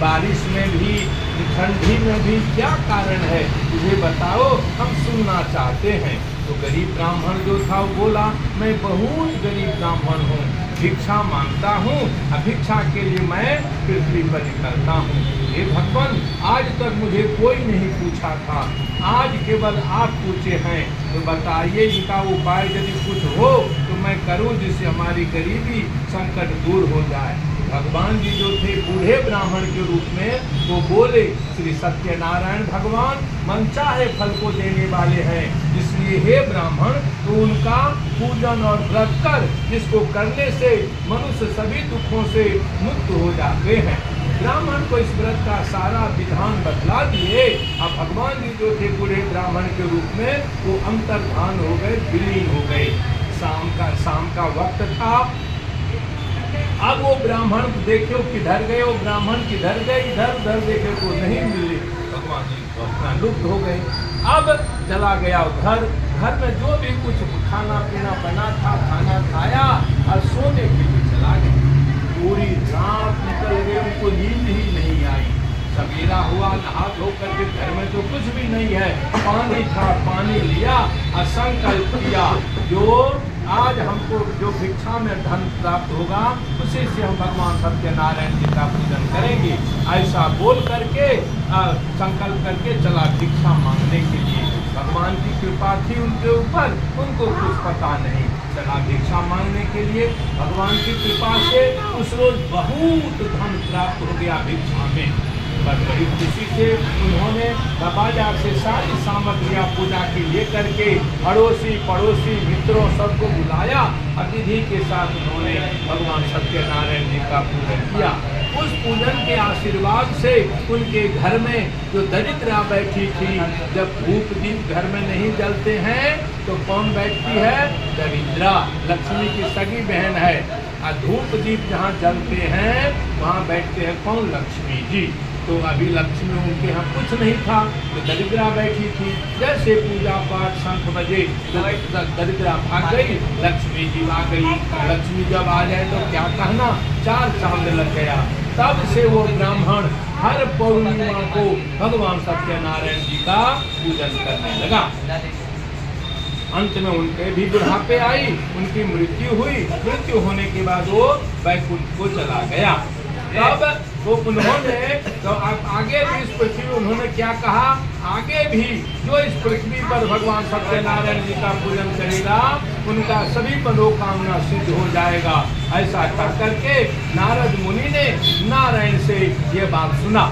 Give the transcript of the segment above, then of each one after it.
बारिश में भी, ठंडी में भी क्या कारण है तुझे बताओ, हम सुनना चाहते हैं। तो गरीब ब्राह्मण जो था वो बोला, मैं बहुत गरीब ब्राह्मण हूँ, भिक्षा मांगता हूँ, भिक्षा के लिए मैं पृथ्वी पर निकलता हूँ। हे भगवान, आज तक मुझे कोई नहीं पूछा था, आज केवल आप पूछे हैं, तो बताइए इनका उपाय यदि कुछ हो तो मैं करूँ, जिससे हमारी गरीबी संकट दूर हो जाए। भगवान जी जो थे बूढ़े ब्राह्मण के रूप में, वो बोले, श्री सत्यनारायण भगवान मनचाहे फल को देने वाले हैं, इसलिए हे ब्राह्मण तो उनका पूजन और व्रत कर, जिसको करने से मनुष्य सभी दुखों से मुक्त हो जाते हैं। ब्राह्मण को इस व्रत का सारा विधान बतला दिए। अब भगवान जी जो थे बूढ़े ब्राह्मण के रूप में, वो अंतर्धान हो गए, विलीन हो गए। शाम का वक्त था। अब वो ब्राह्मण देखो किधर गए, वो ब्राह्मण किधर गए, इधर उधर देखे को नहीं मिले। भगवान जी अपना लुप्त हो गए। अब चला गया घर में जो भी कुछ खाना पीना बना था, खाना खाया और सोने के लिए चला गया। पूरी रात निकल गई, उनको नींद ही नहीं आई। सवेरा हुआ, नहा धो करके घर में तो कुछ भी नहीं है, पानी था, पानी लिया और संकल्प किया, जो आज हमको जो भिक्षा में धन प्राप्त होगा उसी से हम भगवान सत्यनारायण जी का पूजन करेंगे। ऐसा बोल करके संकल्प करके चला भिक्षा मांगने के लिए। भगवान की कृपा थी उनके ऊपर, उनको कुछ पता नहीं, चला भिक्षा मांगने के लिए। भगवान की कृपा से उस रोज बहुत धन प्राप्त हो गया भिक्षा में। बड़ी खुशी से उन्होंने बाजार से सारी सामग्रियां पूजा की लेकर के अड़ोसी पड़ोसी मित्रों सबको बुलाया। अतिथि के साथ उन्होंने भगवान सत्यनारायण जी का पूजन किया। उस पूजन के आशीर्वाद से उनके घर में जो दरिद्रा बैठी थी, जब धूप दीप घर में नहीं जलते हैं तो कौन बैठती है? दरिद्रा, लक्ष्मी की सगी बहन है। और धूप दीप जहाँ जलते हैं वहाँ बैठते हैं कौन? लक्ष्मी जी। तो अभी लक्ष्मी उनके यहाँ कुछ नहीं था, तो दरिद्रा बैठी थी। जैसे पूजा पाठ शंख बजे तो दरिद्रा भाग गई, लक्ष्मी जी आ गई। लक्ष्मी जब आ जाए तो क्या कहना, चार चांद लग गया। तब से वो ब्राह्मण हर पौर्णिमा को भगवान सत्यनारायण जी का पूजन करने लगा। अंत में उनके भी बुढ़ापे आई, उनकी मृत्यु हुई। मृत्यु होने के बाद वो वैकुंठ को चला गया। तब वो उन्होंने तो आगे भी इस पृथ्वी उन्होंने क्या कहा, आगे भी जो इस पृथ्वी पर भगवान सत्यनारायण जी का पूजन करेगा उनका सभी मनोकामना सिद्ध हो जाएगा। ऐसा कह करके नारद मुनि ने नारायण से ये बात सुना।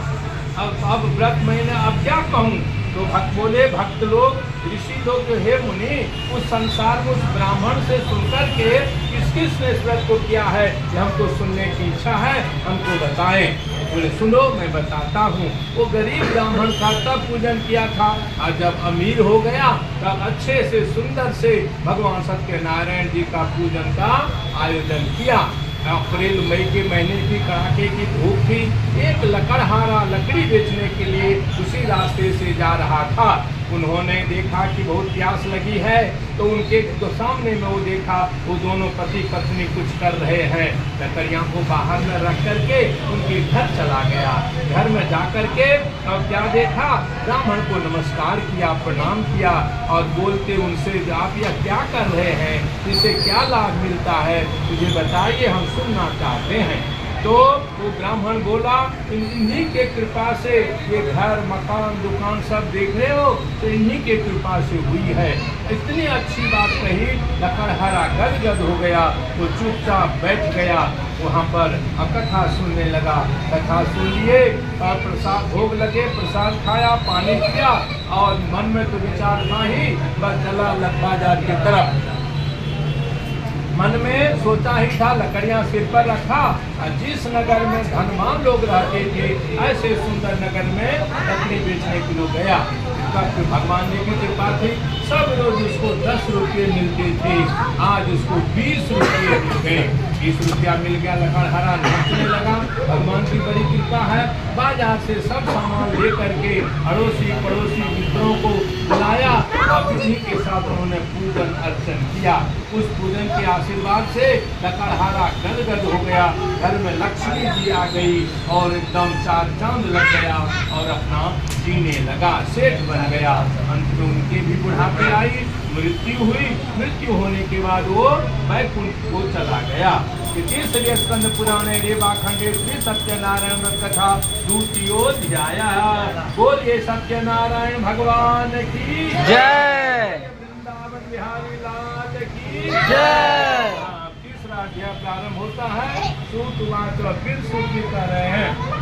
अब व्रत मैंने अब क्या कहूँ, तो भक्त लोग ऋषि लोग जो हे मुनि, उस संसार में उस ब्राह्मण से सुनकर के किसने इस व्रत को किया है, कि हमको सुनने की इच्छा है, हमको बताएं। बोले सुनो मैं बताता हूँ। वो गरीब ब्राह्मण का तब पूजन किया था, और जब अमीर हो गया तब अच्छे से सुंदर से भगवान सत्यनारायण जी का पूजन का आयोजन किया। अप्रैल मई के महीने की कड़ाके की धूप थी। एक लकड़हारा लकड़ी बेचने के लिए उसी रास्ते से जा रहा था। उन्होंने देखा कि बहुत प्यास लगी है, तो उनके तो सामने में वो देखा वो दोनों पति पत्नी कुछ कर रहे हैं। लकड़ियाँ को बाहर में रख करके उनके घर चला गया। घर में जा करके अब क्या देखा, ब्राह्मण को नमस्कार किया, प्रणाम किया और बोलते उनसे आप यह क्या कर रहे हैं, इससे क्या लाभ मिलता है, मुझे बताइए, हम सुनना चाहते हैं। तो वो ब्राह्मण बोला, इन्हीं के कृपा से ये घर मकान दुकान सब देख रहे हो, तो इन्हीं के कृपा से हुई है। इतनी अच्छी बात कही, लकड़हारा गदगद हो गया। वो चुपचाप बैठ गया वहाँ पर, कथा सुनने लगा। कथा सुन लिए और प्रसाद भोग लगे, प्रसाद खाया, पानी पिया, और मन में तो विचार था ही, बस चला बाजार की तरफ। मन में सोचा ही था, लकड़ियां सिर पर रखा, और जिस नगर में धनवान लोग रहते थे ऐसे सुंदर नगर में लकड़ी बेचने के लिए गया। तब भगवान जी की कृपा थी, सब रोज उसको 10 रुपये मिलते थे, आज उसको 20 रुपये मिल गए। 20 रुपया मिल गया, लकड़हारा नाचने लगा। भगवान की बड़ी कृपा है। बाजार से सब सामान ले करके अड़ोसी पड़ोसी मित्रों को बुलाया और विधि के साथ उन्होंने पूजन अर्चन किया। उस पूजन के आशीर्वाद से लकड़हारा गदगद हो गया। घर घर में लक्ष्मी जी आ गई और एकदम चार चांद लग गया और अपना जीने लगा, सेठ बन गया। अंत में उनके भी बुढ़ापे आई, मृत्यु हुई। मृत्यु होने के बाद वो वैकुंठ को चला गया। तीसरे स्कंद पुराणे रेवाखंडे श्री सत्यनारायण कथा द्वितीयोध्याय। बोलिए सत्यनारायण भगवान की जय। वृंदावन बिहारी लाल की जय। तीसरा अध्याय प्रारंभ होता है। सूत वाच फिर सूत कर रहे हैं।